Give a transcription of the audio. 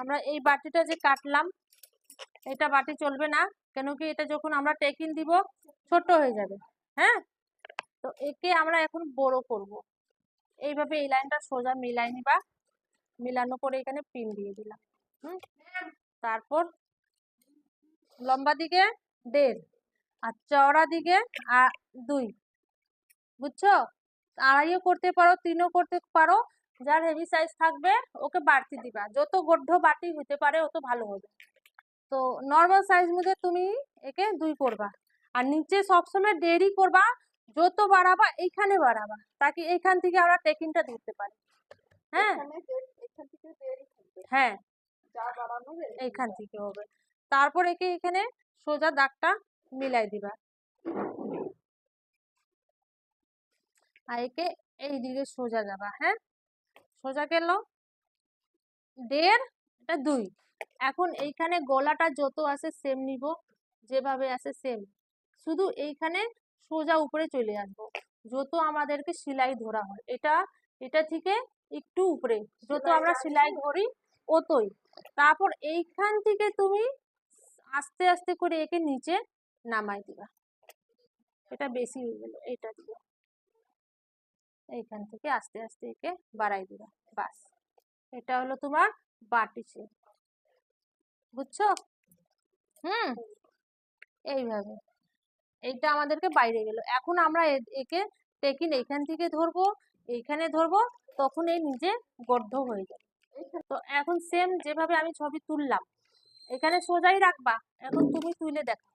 আমরা এই বাটিটা যে কাটলাম, এটা বাটি চলবে না, কেন কি এটা যখন আমরা টেকিন দিব ছোট হয়ে যাবে। হ্যাঁ, তো একে আমরা এখন বড় করব। এইভাবে এই লাইনটা সোজা মিলাই নিবা, মিলানো করে এখানে পিন দিয়ে দিলাম। তারপর লম্বা দিকে 1.5 আর চওড়া দিকে 2, বুঝছো? 2.5ও করতে পারো, 3ও করতে পারো, যার হেভি সাইজ থাকবে ওকে বাড়তি দিবা, যত গর্ধ বাটি হতে পারে অত ভালো হবে। তো নর্মাল সাইজ মধ্যে তুমি একে 2 করবা, আর নিচে সবসময় 1.5 করবা, যত বাড়াবা এইখানে বাড়াবা, তাকে এইখান থেকে আমরা টেকিনটা ধরতে পারি। হ্যাঁ হ্যাঁ, এইখান থেকে হবে। তারপর একে এখানে সোজা দাগটা মিলাই দিবা, আর একে এই দিকে সোজা যাবা। হ্যাঁ, সোজা গেল 1.5, এটা 2। এখন এইখানে গলাটা যত আছে সেম নিব, যেভাবে আছে সেম, শুধু এইখানে সোজা উপরে চলে আসবো, যত আমাদেরকে সেলাই ধরা হয় এটা থেকে একটু উপরে যত আমরা সেলাই ধরি অতই। তারপর এইখান থেকে তুমি আস্তে আস্তে করে একে নিচে নামাই দিবা। এটা বেশি হয়ে গেল, এইটা দিবা, এইখান থেকে আস্তে আস্তে একে বাড়াই দিবা। বাস, এটা হলো তোমার বাটি শেপ, বুঝছো? এইভাবে এইটা আমাদেরকে বাইরে গেল। এখন আমরা একে টেকিন এইখান থেকে ধরবো, এইখানে ধরবো, তখন এই নিজে গর্ধ হয়ে যাবে। তো এখন সেম যেভাবে আমি ছবি তুললাম, এখানে সোজাই রাখবা, এখন তুমি তুলে দেখো।